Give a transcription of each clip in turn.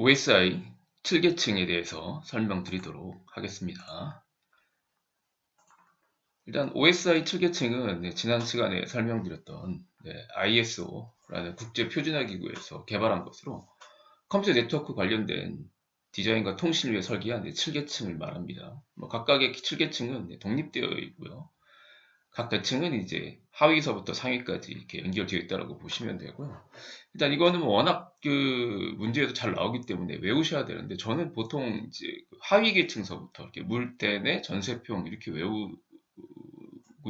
OSI 7계층에 대해서 설명드리도록 하겠습니다. 일단 OSI 7계층은 지난 시간에 설명드렸던 ISO라는 국제표준화기구에서 개발한 것으로 컴퓨터 네트워크 관련된 디자인과 통신을 위해 설계한 7계층을 말합니다. 각각의 7계층은 독립되어 있고요. 각 계층은 이제 하위서부터 상위까지 이렇게 연결되어 있다고 보시면 되고요. 일단 이거는 워낙 그 문제에도 잘 나오기 때문에 외우셔야 되는데 저는 보통 이제 하위 계층서부터 이렇게 물대내 전세평 이렇게 외우고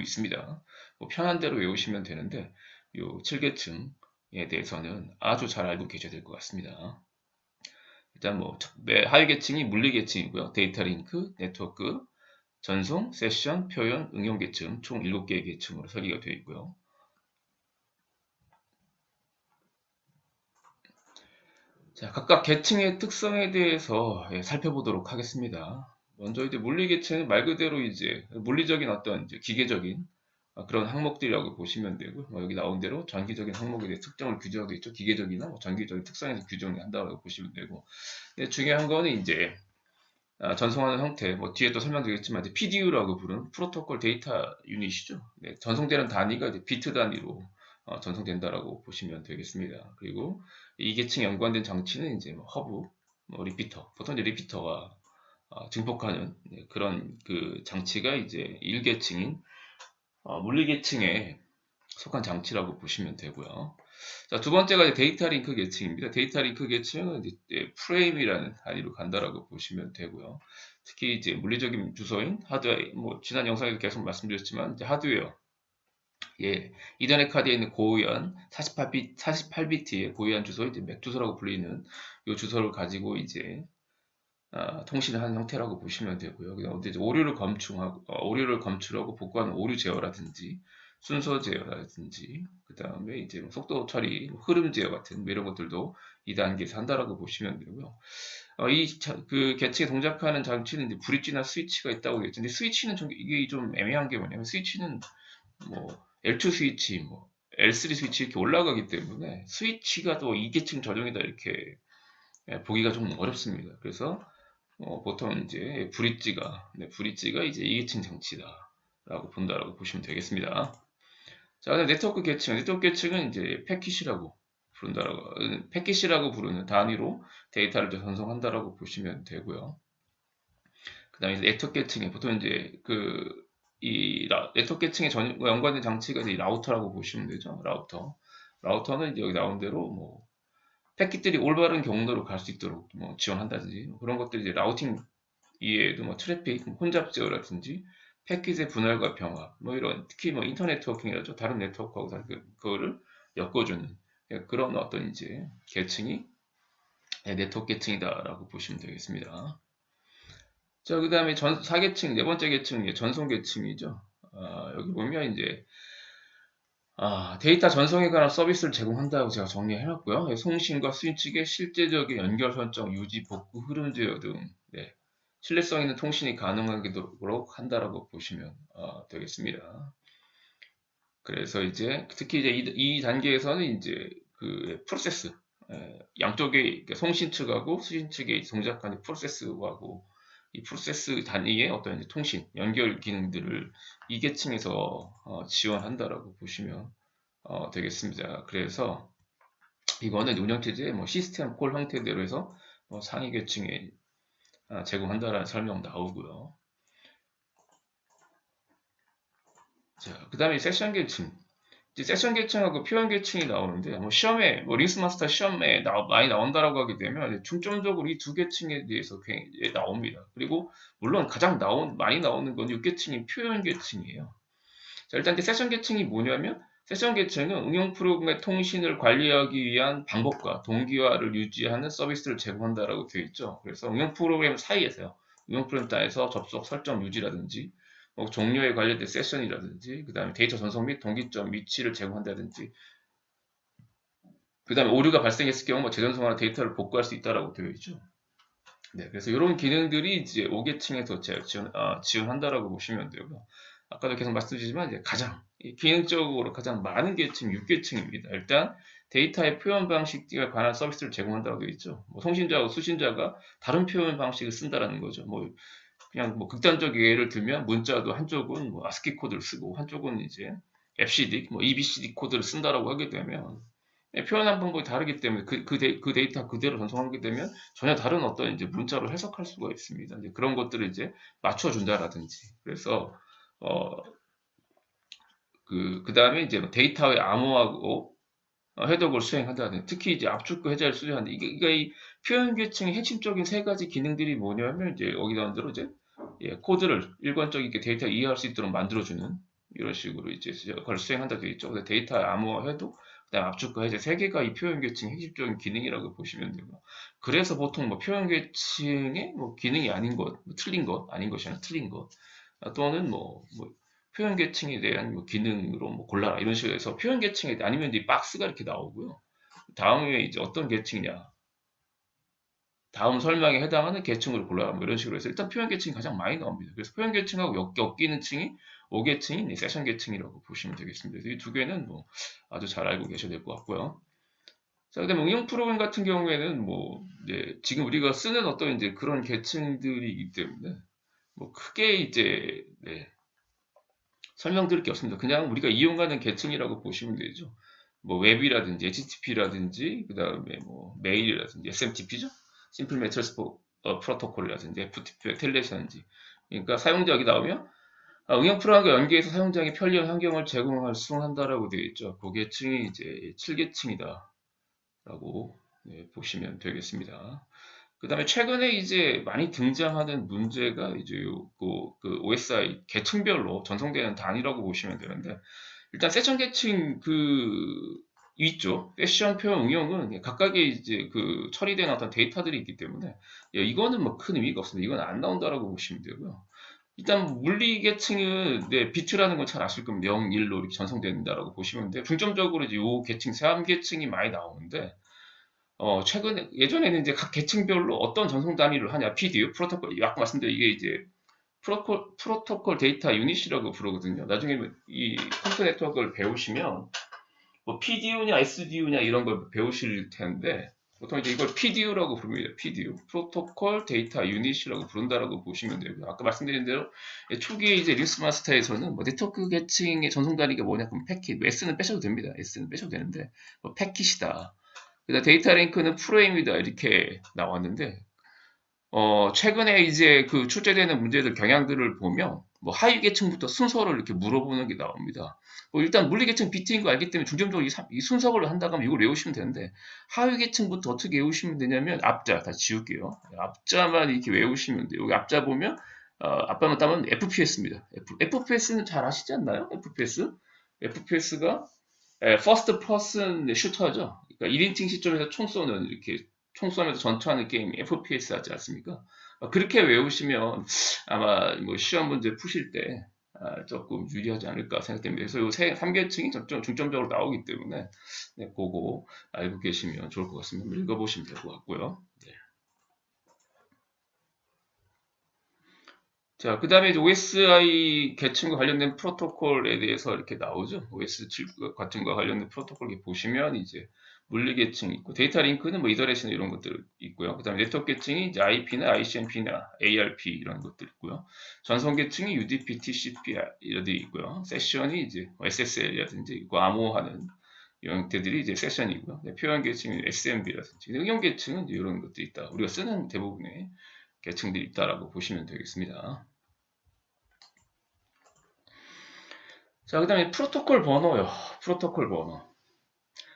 있습니다. 뭐 편한 대로 외우시면 되는데 요 7계층에 대해서는 아주 잘 알고 계셔야 될 것 같습니다. 일단 뭐 하위 계층이 물리 계층이고요. 데이터 링크, 네트워크, 전송, 세션, 표현, 응용 계층 총 7개의 계층으로 설계가 되어 있고요. 자, 각각 계층의 특성에 대해서 살펴보도록 하겠습니다. 먼저 이제 물리 계층은 말 그대로 이제 물리적인 어떤 이제 기계적인 그런 항목들이라고 보시면 되고, 여기 나온 대로 전기적인 항목에 대해 특정을 규정하고 있죠. 기계적이나 전기적인 특성에서 규정을 한다고 보시면 되고, 중요한 거는 이제 전송하는 형태, 뭐 뒤에 또 설명드리겠지만 PDU라고 부르는 프로토콜 데이터 유닛이죠. 전송되는 단위가 이제 비트 단위로 전송된다라고 보시면 되겠습니다. 그리고 이 계층에 연관된 장치는 이제 뭐 허브, 뭐 리피터, 보통 이제 리피터가 증폭하는 그런 그 장치가 이제 1계층인 물리 계층에 속한 장치라고 보시면 되고요. 자, 두 번째가 이제 데이터 링크 계층입니다. 데이터 링크 계층은 이제 프레임이라는 단위로 간다라고 보시면 되고요. 특히 이제 물리적인 주소인 하드웨어, 뭐 지난 영상에도 계속 말씀드렸지만 이제 하드웨어, 이더넷 카드에 있는 고위험 48비트의 고위험 주소, 이제 맥 주소라고 불리는 이 주소를 가지고 이제 통신을 하는 형태라고 보시면 되고요. 그다음 이제 오류를 검출하고 복구하는 오류 제어라든지 순서 제어라든지 그다음에 이제 뭐 속도 처리, 흐름 제어 같은 뭐 이런 것들도 2단계에서 한다라고 보시면 되고요. 그 계층에 동작하는 장치는 이제 브릿지나 스위치가 있다고 했죠. 근데 스위치는 이게 좀 애매한 게 뭐냐면 스위치는 뭐 L2 스위치, 뭐 L3 스위치 이렇게 올라가기 때문에 스위치가 또 2계층 전용이다 이렇게 보기가 좀 어렵습니다. 그래서 보통 이제 브릿지가 이제 2계층 장치다라고 본다라고 보시면 되겠습니다. 자, 네트워크 계층은 이제 패킷이라고 부르는 단위로 데이터를 전송한다라고 보시면 되고요. 그 다음에 네트워크 계층에 보통 이제 네트워크 계층에 연관된 장치가 이제 라우터라고 보시면 되죠. 라우터는 이제 여기 나온 대로 뭐 패킷들이 올바른 경로로 갈 수 있도록 뭐 지원한다든지 그런 것들이 이제 라우팅 이외에도 뭐 트래픽, 혼잡 제어라든지 패킷의 분할과 병합, 뭐 이런 특히 뭐 인터넷 워킹이라죠. 다른 네트워크하고 그거를 엮어주는 그런 어떤 이제 계층이 네트워크 계층이다라고 보시면 되겠습니다. 자, 그 다음에 4계층, 네 번째 계층이 전송 계층이죠. 여기 보면 이제 데이터 전송에 관한 서비스를 제공한다고 제가 정리해놨고요. 송신과 스위치의 실제적인 연결 설정, 유지, 복구, 흐름 제어 등 신뢰성 있는 통신이 가능하도록 한다라고 보시면 되겠습니다. 그래서 이제 특히 이제 이 단계에서는 이제 그 프로세스 양쪽에 그러니까 송신 측하고 수신 측에 동작하는 프로세스하고 이 프로세스 단위의 어떤 이제 통신 연결 기능들을 이 계층에서 지원한다라고 보시면 되겠습니다. 그래서 이거는 운영체제의 뭐 시스템 콜 형태대로 해서 상위 계층에 제공한다라는 설명 나오고요. 자, 그 다음에 세션 계층. 이제 세션 계층하고 표현 계층이 나오는데, 뭐 시험에, 뭐 링스마스터 시험에 많이 나온다라고 하게 되면, 중점적으로 이 두 계층에 대해서 굉장히 나옵니다. 그리고, 물론 가장 많이 나오는 건 6계층인 표현 계층이에요. 자, 일단 세션 계층이 뭐냐면, 세션 계층은 응용 프로그램의 통신을 관리하기 위한 방법과 동기화를 유지하는 서비스를 제공한다라고 되어 있죠. 그래서 응용 프로그램 사이에서요. 응용 프로그램 사이에서 접속 설정 유지라든지 뭐 종료에 관련된 세션이라든지 그 다음에 데이터 전송 및 동기점 위치를 제공한다든지 그 다음에 오류가 발생했을 경우 뭐 재전송하는 데이터를 복구할 수 있다라고 되어 있죠. 네, 그래서 이런 기능들이 이제 5계층에서 지원한다라고 보시면 되고요. 아까도 계속 말씀드리지만 이제 가장 기능적으로 가장 많은 계층 6계층입니다. 일단 데이터의 표현 방식에 관한 서비스를 제공한다고 되어 있죠. 뭐 송신자하고 수신자가 다른 표현 방식을 쓴다라는 거죠. 뭐 그냥 뭐 극단적 예를 들면 문자도 한쪽은 뭐 아스키 코드를 쓰고 한쪽은 이제 FCD, 뭐 EBCD 코드를 쓴다라고 하게 되면 표현한 방법이 다르기 때문에 그 데이터 그대로 전송하게 되면 전혀 다른 어떤 이제 문자로 해석할 수가 있습니다. 이제 그런 것들을 이제 맞춰준다라든지. 그래서 어, 그 다음에 이제 뭐 데이터의 암호하고 해독을 수행한다든지, 특히 이제 압축과 해제를 수행한다. 이게 이 표현 계층의 핵심적인 세 가지 기능들이 뭐냐면 이제 여기 나온 대로 이제 코드를 일관적이게 데이터 이해할 수 있도록 만들어주는 이런 식으로 이제 역할을 수행한다 되어 있죠. 근데 데이터 암호화 해독, 그다음 압축과 해제 세 개가 이 표현 계층의 핵심적인 기능이라고 보시면 되고, 그래서 보통 뭐 표현 계층의 뭐 기능이 아닌 것, 뭐 틀린 것, 아닌 것이 아니라 틀린 것, 또는 뭐 표현 계층에 대한 뭐 기능으로 뭐 골라라 이런 식으로 해서 표현 계층에 아니면 이 박스가 이렇게 나오고요. 다음에 이제 어떤 계층이냐, 다음 설명에 해당하는 계층으로 골라라 뭐 이런 식으로 해서 일단 표현 계층이 가장 많이 나옵니다. 그래서 표현 계층하고 엮이는 층이 5계층인 세션 계층이라고 보시면 되겠습니다. 이 두 개는 뭐 아주 잘 알고 계셔야 될 것 같고요. 자, 그다음에 응용 프로그램 같은 경우에는 뭐 지금 우리가 쓰는 어떤 이제 그런 계층들이기 때문에 뭐 크게 이제 설명드릴 게 없습니다. 그냥 우리가 이용하는 계층이라고 보시면 되죠. 뭐 웹이라든지 HTTP라든지 그다음에 뭐 메일이라든지 SMTP죠. 심플 매트리스 프로토콜이라든지 FTP 텔레시라든지. 그러니까 사용자 여기 나오면 응용 프로그램과 연계해서 사용자에게 편리한 환경을 제공할 수행한다라고 되어 있죠. 그 계층이 이제 7계층이다라고 보시면 되겠습니다. 그 다음에 최근에 이제 많이 등장하는 문제가 이제 그 OSI 계층별로 전송되는 단위라고 보시면 되는데, 일단 세션 계층 그 있죠. 세션 표현 응용은 각각의 이제 그 처리된 어떤 데이터들이 있기 때문에 이거는 뭐 큰 의미가 없습니다. 이건 안 나온다라고 보시면 되고요. 일단 물리 계층은 비트라는 건 잘 아실 겁니다. 0, 1로 이렇게 전송된다라고 보시면 돼요. 중점적으로 이제 요 계층, 3계층이 많이 나오는데 최근에, 예전에는 이제 각 계층별로 어떤 전송 단위를 하냐, PDU, 프로토콜, 아까 말씀드린 이게 이제 프로토콜 데이터 유닛이라고 부르거든요. 나중에 이 컴퓨터 네트워크를 배우시면 뭐 PDU냐, SDU냐 이런 걸 배우실 텐데, 보통 이제 이걸 PDU라고 부릅니다. PDU, 프로토콜 데이터 유닛이라고 부른다라고 보시면 되고요. 아까 말씀드린 대로 초기에 이제 리눅스 마스터에서는 뭐 네트워크 계층의 전송 단위가 뭐냐, 그럼 패킷, S는 빼셔도 됩니다. S는 빼셔도 되는데, 뭐 패킷이다. 그다음 데이터 링크는 프레임이다 이렇게 나왔는데 최근에 이제 그 출제되는 문제들 경향들을 보면 뭐 하위 계층부터 순서를 이렇게 물어보는 게 나옵니다. 뭐 일단 물리 계층 비트인 거 알기 때문에 중점적으로 이 순서를 한다고 하면 이걸 외우시면 되는데, 하위 계층부터 어떻게 외우시면 되냐면 앞자 다 지울게요. 앞자만 이렇게 외우시면 돼요. 여기 앞자 보면 앞자만 따면 FPS입니다. FPS는 잘 아시지 않나요? FPS가 퍼스트 퍼슨 슈터죠. 그러니까 1인칭 시점에서 총 쏘는, 이렇게 총 쏘면서 전투하는 게임 FPS 하지 않습니까? 그렇게 외우시면 아마 뭐 시험 문제 푸실 때 조금 유리하지 않을까 생각됩니다. 그래서 요 3계층이 중점적으로 나오기 때문에 그거 알고 계시면 좋을 것 같습니다. 읽어보시면 될 것 같고요. 네. 자, 그 다음에 OSI 계층과 관련된 프로토콜에 대해서 이렇게 나오죠. OS7 같은 거 관련된 프로토콜 이렇게 보시면 이제 물리 계층이 있고, 데이터 링크는 뭐 이더레시나 이런 것들 있고요. 그 다음에 네트워크 계층이 이제 IP나 ICMP나 ARP 이런 것들 있고요. 전송 계층이 UDP, TCP 이런 데 있고요. 세션이 이제 SSL이라든지 있고, 암호하는 이런 형태들이 이제 세션이고요. 표현 계층이 SMB라든지, 응용 계층은 이런 것들이 있다. 우리가 쓰는 대부분의 계층들이 있다라고 보시면 되겠습니다. 자, 그 다음에 프로토콜 번호요. 프로토콜 번호.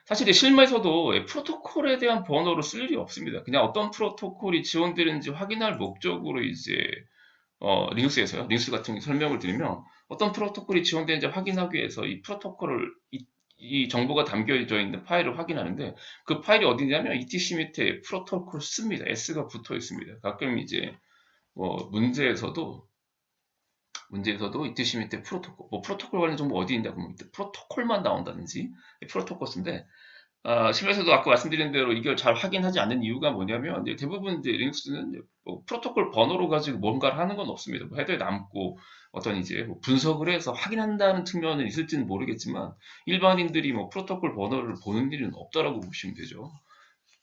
사실 실무에서도 프로토콜에 대한 번호를 쓸 일이 없습니다. 그냥 어떤 프로토콜이 지원되는지 확인할 목적으로 이제 리눅스에서요. 리눅스 같은 게 설명을 드리면 어떤 프로토콜이 지원되는지 확인하기 위해서 이 프로토콜을 이 정보가 담겨져 있는 파일을 확인하는데, 그 파일이 어디냐면 etc 밑에 프로토콜 씁니다. S가 붙어 있습니다. 가끔 이제 문제에서도 etc 밑에 프로토콜, 뭐 프로토콜 관련 정보 어디 있냐 그러면 프로토콜만 나온다든지 프로토콜 쓴데, 심에서도 아까 말씀드린 대로 이걸 잘 확인하지 않는 이유가 뭐냐면 이제 대부분 이제 리눅스는 이제 뭐 프로토콜 번호로 가지고 뭔가를 하는 건 없습니다. 뭐 헤더에 남고 어떤 이제 뭐 분석을 해서 확인한다는 측면은 있을지는 모르겠지만 일반인들이 뭐 프로토콜 번호를 보는 일은 없다라고 보시면 되죠.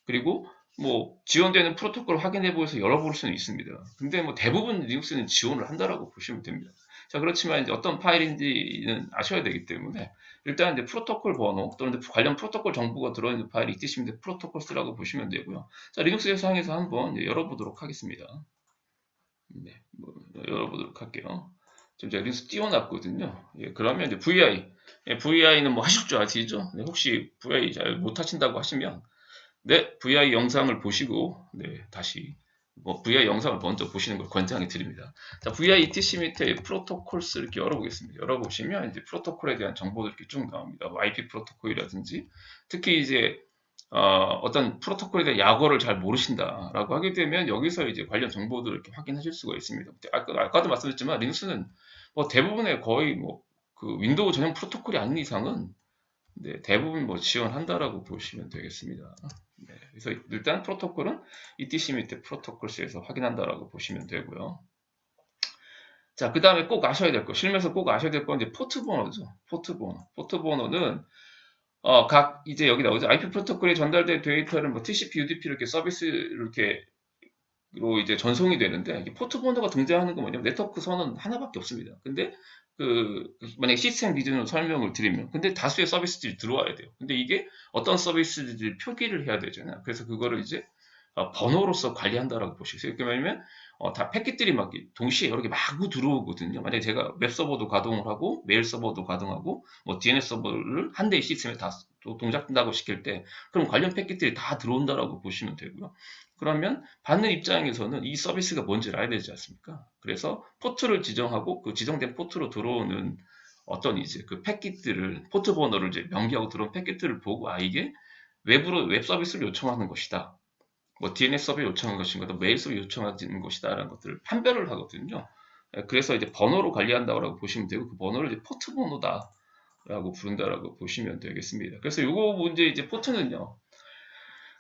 그리고 뭐 지원되는 프로토콜 확인해 보여서 열어볼 수는 있습니다. 근데 뭐 대부분 리눅스는 지원을 한다라고 보시면 됩니다. 자, 그렇지만 이제 어떤 파일인지는 아셔야 되기 때문에 일단 이제 프로토콜 번호 또는 관련 프로토콜 정보가 들어있는 파일이 있으시면 프로토콜스라고 보시면 되고요. 자, 리눅스 상에서 한번 이제 열어보도록 하겠습니다. 네, 뭐 열어보도록 할게요. 지금 제가 리눅스 띄워놨거든요. 예, 그러면 이제 VI, 예, VI는 뭐 하실 줄 아시죠? 네, 혹시 VI 잘 못하신다고 하시면 네, VI 영상을 보시고 네, 다시 뭐 VI 영상을 먼저 보시는 걸 권장해 드립니다. 자, VI etc 밑에 프로토콜스 이렇게 열어보겠습니다. 열어보시면 이제 프로토콜에 대한 정보들이 이렇게 쭉 나옵니다. 뭐 IP 프로토콜이라든지 특히 이제 어떤 프로토콜에 대한 약어를 잘 모르신다라고 하게 되면 여기서 이제 관련 정보들을 이렇게 확인하실 수가 있습니다. 아까도 말씀드렸지만 리눅스는 뭐 대부분의 거의 뭐 그 윈도우 전용 프로토콜이 아닌 이상은 네, 대부분 뭐 지원한다라고 보시면 되겠습니다. 네, 그래서 일단 프로토콜은 etc 밑에 프로토콜스에서 확인한다라고 보시면 되고요. 자, 그 다음에 꼭 아셔야 될 거, 실무에서 꼭 아셔야 될 건 이제 포트 번호죠. 포트 번호. 포트 번호는 각 이제 여기 나오죠. IP 프로토콜에 전달된 데이터를 뭐 TCP, UDP 이렇게 서비스 이렇게 로 이제 전송이 되는데 포트 번호가 등장하는 건 뭐냐면 네트워크 선은 하나밖에 없습니다. 근데 만약에 시스템 기준으로 설명을 드리면 근데 다수의 서비스들이 들어와야 돼요. 근데 이게 어떤 서비스들이 표기를 해야 되잖아요. 그래서 그거를 이제 번호로서 관리한다라고 보시겠어요. 그러면 다 패킷들이 막 동시에 여러 개 마구 들어오거든요. 만약에 제가 웹 서버도 가동을 하고 메일 서버도 가동하고 뭐 DNS 서버를 한 대의 시스템에 다 동작된다고 시킬 때 그럼 관련 패킷들이 다 들어온다라고 보시면 되고요. 그러면 받는 입장에서는 이 서비스가 뭔지를 알아야 되지 않습니까? 그래서 포트를 지정하고 그 지정된 포트로 들어오는 어떤 이제 그 패킷들을 포트 번호를 이제 명기하고 들어온 패킷들을 보고 이게 웹 서비스를 요청하는 것이다. 뭐 DNS 서비스 요청하는 것인가, 메일 서비스 요청하는 것이다라는 것들을 판별을 하거든요. 그래서 이제 번호로 관리한다고 보시면 되고 그 번호를 이제 포트 번호다라고 부른다라고 보시면 되겠습니다. 그래서 이거 문제 이제 포트는요.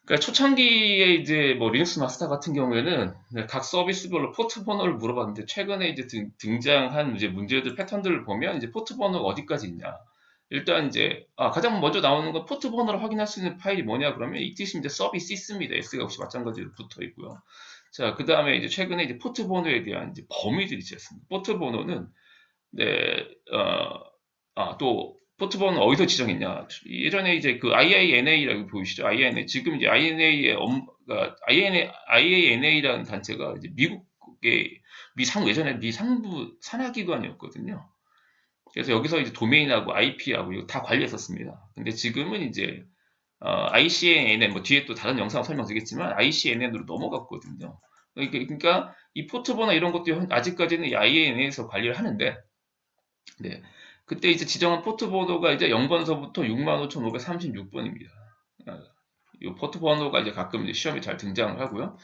그러니까 초창기에 이제 뭐 리눅스 마스터 같은 경우에는 각 서비스별로 포트 번호를 물어봤는데 최근에 이제 등장한 이제 문제들 패턴들을 보면 이제 포트 번호가 어디까지 있냐. 일단 이제 가장 먼저 나오는 건 포트 번호를 확인할 수 있는 파일이 뭐냐 그러면 ETC 이제 서비스 있습니다. S가 역시 마찬가지로 붙어 있고요. 자, 그 다음에 이제 최근에 이제 포트 번호에 대한 이제 범위들이 있었습니다. 포트 번호는 네, 또 포트번호 어디서 지정했냐? 예전에 이제 그 IANA라고 보이시죠? IANA 지금 이제 IANA라는 단체가 이제 미국의 예전에 미 상부 산하기관이었거든요. 그래서 여기서 이제 도메인하고 IP하고 이거 다 관리했었습니다. 근데 지금은 이제 ICNN 뭐 뒤에 또 다른 영상 설명드리겠지만 ICNN으로 넘어갔거든요. 그러니까 이 포트번호 이런 것도 아직까지는 이 IANA에서 관리를 하는데 네. 그때 이제 지정한 포트 번호가 이제 0번서부터 65,536번입니다. 이 포트 번호가 이제 가끔 이제 시험에 잘 등장을 하고요.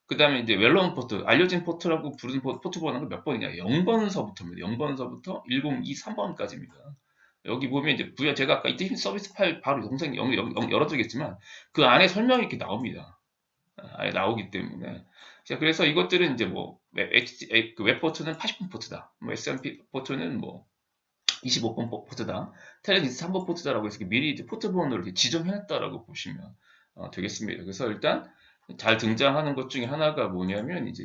그 다음에 이제 웰런 포트, 알려진 포트라고 부르는 포트 번호가 몇 번이냐? 0번서부터입니다. 0번서부터 1023번까지입니다. 여기 보면 이제 제가 아까 이때 서비스 파일 바로 영상 열어드리겠지만 그 안에 설명이 이렇게 나옵니다. 안에 나오기 때문에. 자, 그래서 이것들은 이제 뭐 웹 포트는 80번 포트다. 뭐 SMP 포트는 뭐 25번 포트다. 텔레디스 3번 포트다라고 해서 미리 이제 포트 번호를 지정해놨다라고 보시면 되겠습니다. 그래서 일단 잘 등장하는 것 중에 하나가 뭐냐면 이제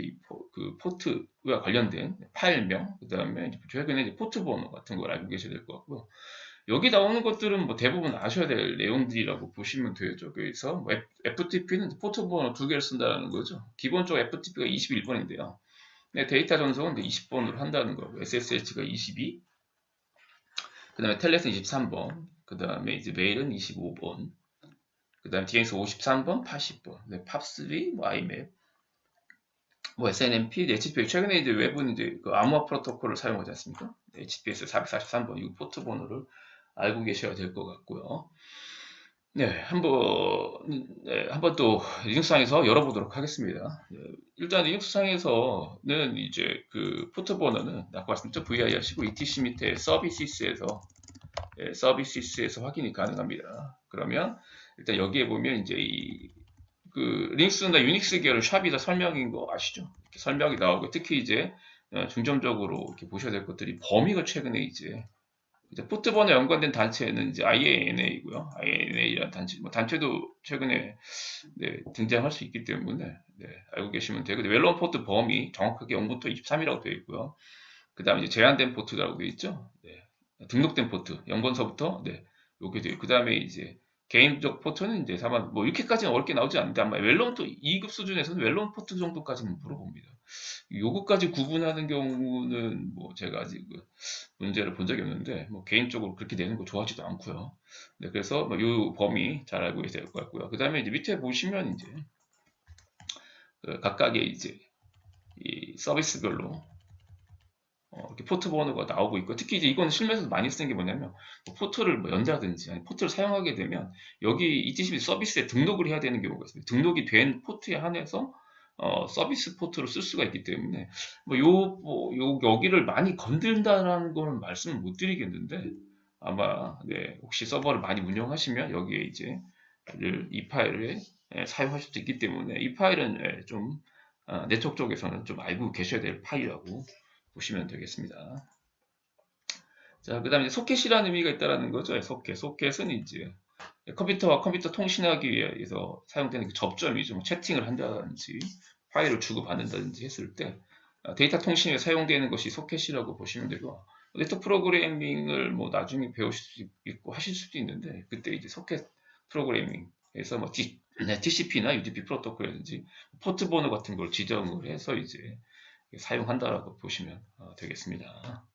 그 포트와 관련된 파일명, 그 다음에 최근에 이제 포트 번호 같은 걸 알고 계셔야 될 것 같고요. 여기 나오는 것들은 뭐 대부분 아셔야 될 내용들이라고 보시면 되죠. 그래서 FTP는 포트 번호 두 개를 쓴다는 거죠. 기본적으로 FTP가 21번인데요. 데이터 전송은 20번으로 한다는 거고, SSH가 22, 그 다음에 텔넷은 23번, 그 다음에 이제 메일은 25번, 그 다음에 DNS 53번, 80번, 네, 팝3, 뭐 IMAP, 뭐 SNMP, HTTP, 최근에 이제 웹은 이제 그 아무아 프로토콜을 사용하지 않습니까? HTTPS 443번, 이 포트 번호를 알고 계셔야 될 것 같고요. 네, 한번 또 리눅스상에서 열어보도록 하겠습니다. 일단 리눅스상에서는 이제 그 포트 번호는 아까 말씀드렸죠 VIR 하시고 ETC 밑에 서비스에서 서비스에서 확인이 가능합니다. 그러면 일단 여기에 보면 이제 그 리눅스나 유닉스 계열 샵이 다 설명인 거 아시죠? 이렇게 설명이 나오고 특히 이제 중점적으로 이렇게 보셔야 될 것들이 범위가 최근에 이제 포트번호 연관된 단체는 이제 IANA이고요. IANA라는 단체, 뭐 단체도 최근에 등장할 수 있기 때문에 알고 계시면 되고 웰런 포트 범위 정확하게 0부터 23이라고 되어 있고요. 그 다음에 이제 제한된 포트라고 되어 있죠. 등록된 포트 0번서부터 요게 돼요. 그 다음에 이제 개인적 포트는 이제 다만 뭐 이렇게까지는 어렵게 나오지 않는데 아마 웰런 2급 수준에서는 웰런 포트 정도까지는 물어봅니다. 요거까지 구분하는 경우는 뭐 제가 아직 문제를 본 적이 없는데 뭐 개인적으로 그렇게 내는 거 좋아하지도 않고요. 그래서 뭐요 범위 잘 알고 계셔야 될 것 같고요. 그 다음에 이제 밑에 보시면 이제 그 각각의 이제 이 서비스별로 이렇게 포트 번호가 나오고 있고 특히 이제 이건 실무에서 많이 쓰는 게 뭐냐면 뭐 포트를 뭐 연다든지 아니 포트를 사용하게 되면 여기 ETCP 서비스에 등록을 해야 되는 경우가 있습니다. 등록이 된 포트에 한해서 서비스 포트로 쓸 수가 있기 때문에 요 여기를 많이 건든다라는 거는 말씀을 못 드리겠는데 아마 혹시 서버를 많이 운영하시면 여기에 이제 이 파일을 사용하실 수도 있기 때문에 이 파일은 좀 네트워크 쪽에서는 좀 알고 계셔야 될 파일이라고 보시면 되겠습니다. 자, 그 다음에 이제 소켓이라는 의미가 있다는 거죠. 소켓. 소켓은 이제 컴퓨터와 컴퓨터 통신하기 위해서 사용되는 그 접점이죠. 뭐 채팅을 한다든지 파일을 주고받는다든지 했을 때 데이터 통신에 사용되는 것이 소켓이라고 보시면 되고 네트워크 프로그래밍을 뭐 나중에 배우실 수 있고 하실 수도 있는데 그때 이제 소켓 프로그래밍에서 뭐 TCP나 UDP 프로토콜이라든지 포트 번호 같은 걸 지정을 해서 이제 사용한다라고 보시면 되겠습니다.